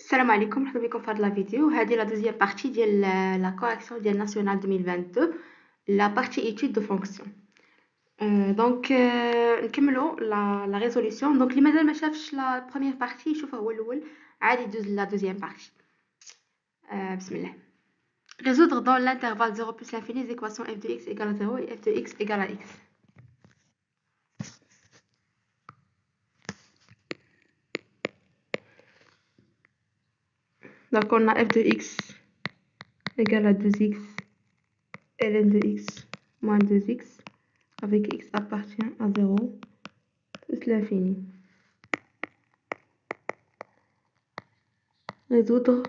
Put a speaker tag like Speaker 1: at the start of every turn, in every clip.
Speaker 1: Salam alaikum, مرحبا بكم في هاد لا فيديو. هذه لا دوزيام بارتي ديال لا كوريكسيون ديال ناسيونال 2022 لا بارتي ايتود دو فونكسيون. دونك نكملوا لا ريزوليسيون. دونك اللي مازال ما شافش لا بروميير بارتي يشوفها هو الاول، عادي يدوز لا دوزيام بارتي. بسم الله. Résoudre dans l'intervalle 0 plus l'infini les équations f de x égale à 0 et f de x égale à x. Donc on a f de x égale à 2x ln de x moins 2x avec x appartient à 0 plus l'infini. Résoudre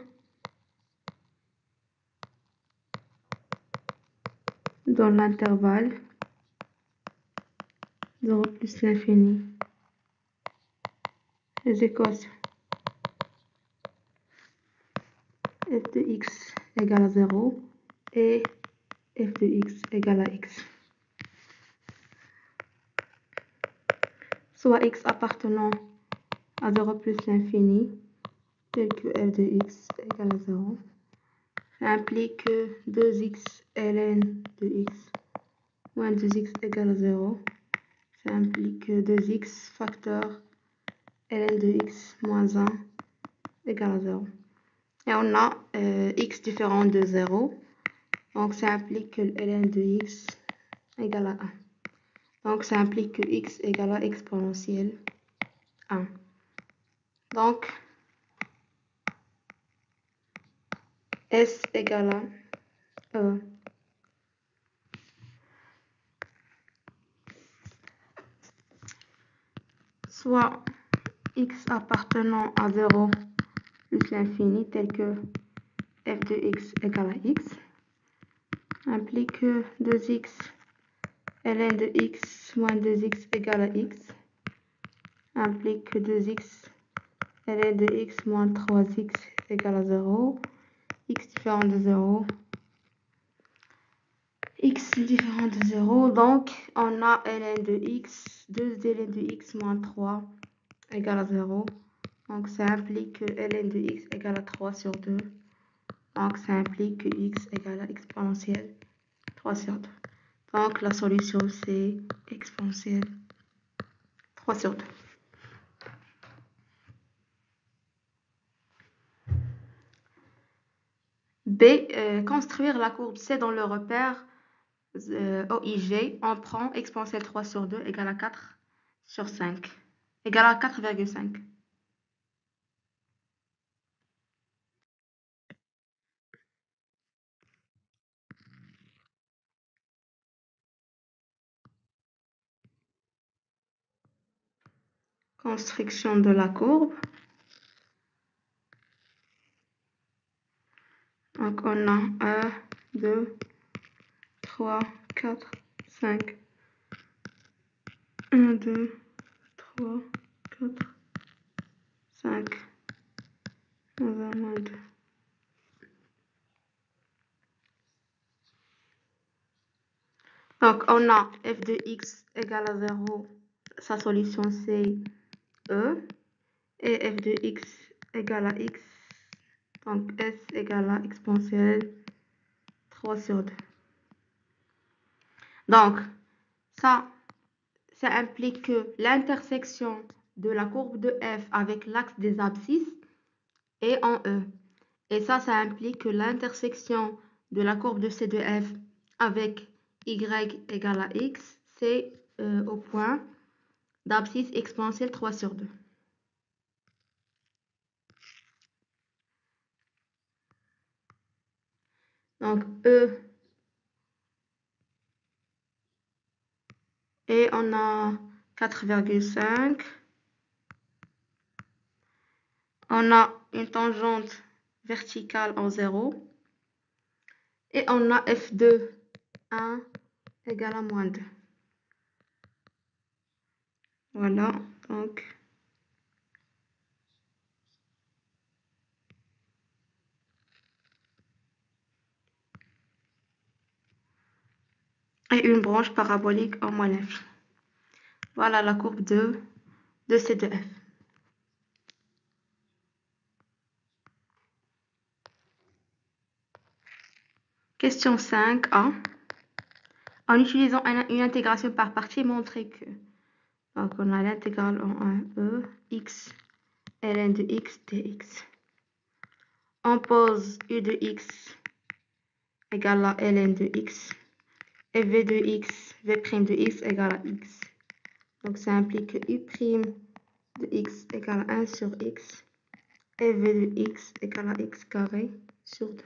Speaker 1: dans l'intervalle 0 plus l'infini les équations f de x égale à 0 et f de x égale à x. Soit x appartenant à 0 plus l'infini, tel que f de x égale à 0, ça implique que 2x ln de x moins 2x égale à 0, ça implique que 2x facteur ln de x moins 1 égale à 0. Et on a x différent de 0, donc ça implique que ln de x égale à 1. Donc ça implique que x égale à exponentielle 1. Donc s égale à e. Soit x appartenant à 0 plus l'infini, tel que f de x égale à x, implique que 2x ln de x moins 2x égale à x, implique que 2x ln de x moins 3x égale à 0, x différent de 0, x différent de 0, donc on a ln de x, 2 ln de x moins 3 égale à 0, donc ça implique que ln de x égale à 3 sur 2, donc ça implique que x égale à exponentielle 3 sur 2. Donc la solution c'est exponentielle 3 sur 2. B. Construire la courbe C dans le repère OIG, on prend exponentielle 3 sur 2 égale à 4 sur 5, égale à 4,5. Construction de la courbe. Donc on a 1, 2, 3, 4, 5. 1, 2, 3, 4, 5. On va moins 2. Donc on a f de x égale à 0, sa solution c'est E, et f de x égale à x, donc s égale à exponentielle 3 sur 2. Donc ça implique que l'intersection de la courbe de f avec l'axe des abscisses est en E. Et ça implique que l'intersection de la courbe de C de f avec y égale à x, c'est au point d'abscisse exponentielle 3 sur 2. Donc E, et on a 4,5. On a une tangente verticale en 0. Et on a f2, 1 égale à moins 2. Voilà, donc. Et une branche parabolique en moins l'infini. Voilà la courbe de C de f. Question 5a. En utilisant une intégration par partie, montrez que. Donc, on a l'intégrale en 1e, x, ln de x dx. On pose u de x égale à ln de x. Et v de x, v' de x égale à x. Donc, ça implique que u' de x égale à 1 sur x. Et v de x égale à x carré sur 2.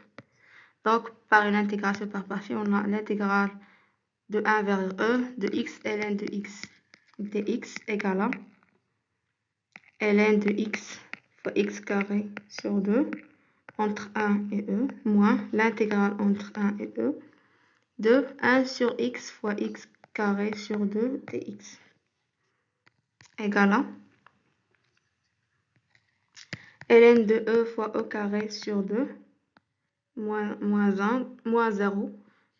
Speaker 1: Donc, par une intégration par partie, on a l'intégrale de 1 vers e de x ln de x dx égale à ln de x fois x carré sur 2 entre 1 et e moins l'intégrale entre 1 et e de 1 sur x fois x carré sur 2 dx égale à ln de e fois e carré sur 2 moins 0.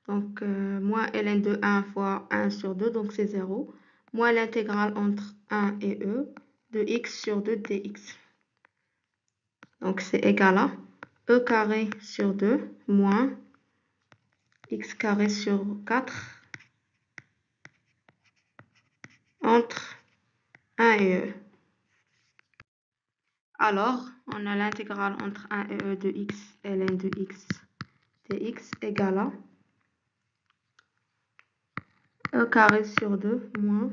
Speaker 1: Donc, moins ln de 1 fois 1 sur 2, donc c'est 0. Moins l'intégrale entre 1 et e de x sur 2 dx. Donc, c'est égal à e carré sur 2 moins x carré sur 4 entre 1 et e. Alors, on a l'intégrale entre 1 et e de x ln de x dx égale à e carré sur 2 moins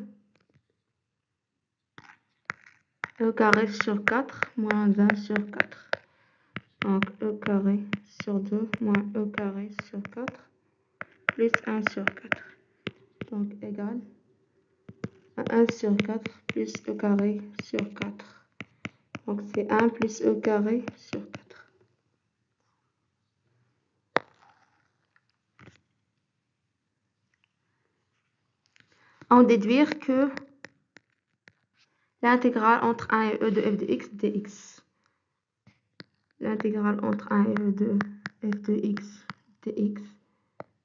Speaker 1: e carré sur 4 moins 1 sur 4. Donc, e carré sur 2 moins e carré sur 4 plus 1 sur 4. Donc, égal à 1 sur 4 plus e carré sur 4. Donc, c'est 1 plus e carré sur 4. On déduire que l'intégrale entre 1 et e de f de x dx. L'intégrale entre 1 et e de f de x dx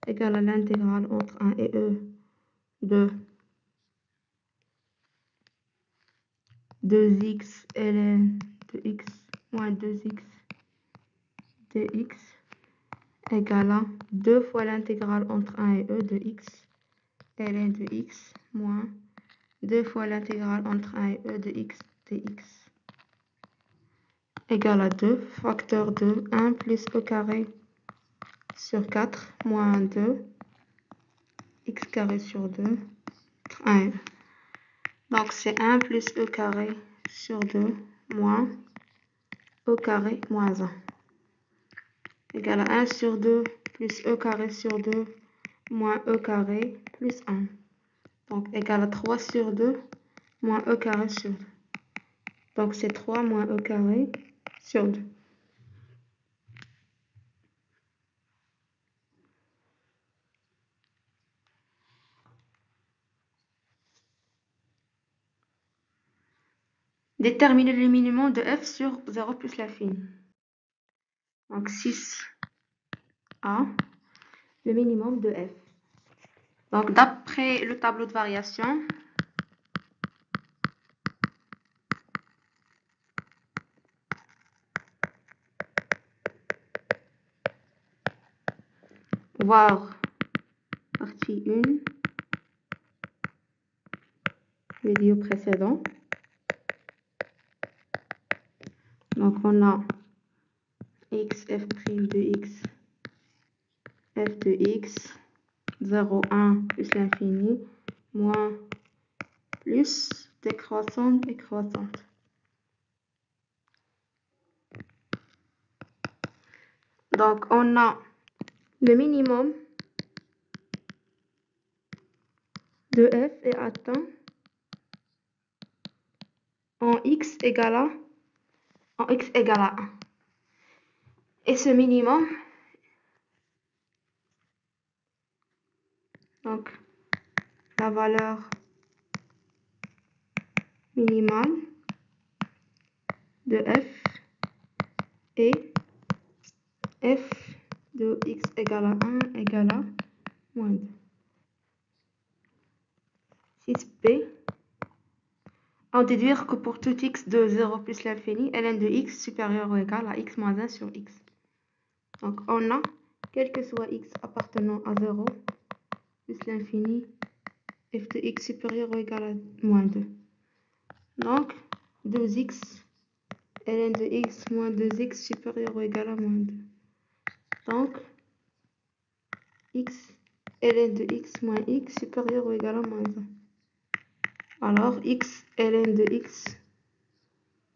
Speaker 1: égale à l'intégrale entre 1 et e de 2x ln de x moins 2x dx égale à 2 fois l'intégrale entre 1 et e de x ln de x moins 2 fois l'intégrale entre 1 et e de x dx égale à 2 facteur de 1 plus e carré sur 4 moins 2 x carré sur 2 entre 1 et e. Donc c'est 1 plus e carré sur 2 moins e carré moins 1 égale à 1 sur 2 plus e carré sur 2 moins e carré plus 1. Donc égale à 3 sur 2 moins e carré sur 2. Donc c'est 3 moins e carré sur 2. Déterminer le minimum de f sur 0 plus l'infini. Donc 6a, le minimum de f. Donc d'après le tableau de variation, voir partie 1, vidéo précédent. Donc on a x, f' de x, f de x, 0, 1 plus l'infini, moins, plus, décroissante et croissante. Donc on a le minimum de f est atteint en x égale à 1. Et ce minimum, donc la valeur minimale de f est f de x égale à 1 égale à moins 2. 6b. On déduire que pour tout x de 0 plus l'infini, ln de x supérieur ou égal à x moins 1 sur x. Donc on a quel que soit x appartenant à 0 plus l'infini, f de x supérieur ou égal à moins 2. Donc, 2x ln de x moins 2x supérieur ou égal à moins 2. Donc, x ln de x moins x supérieur ou égal à moins 1. Alors, x ln de x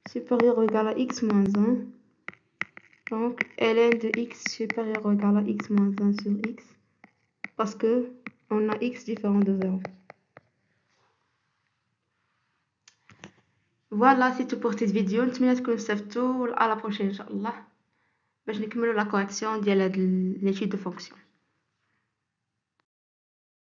Speaker 1: supérieur ou égal à x moins 1. Donc, ln de x supérieur ou égal à x moins 1 sur x. Parce que on a x différent de 0. Voilà, c'est tout pour cette vidéo. نتمنى تكونوا استفدتوا. À la prochaine, Inch'Allah. باش نكملوا la correction ديال l'étude de fonction.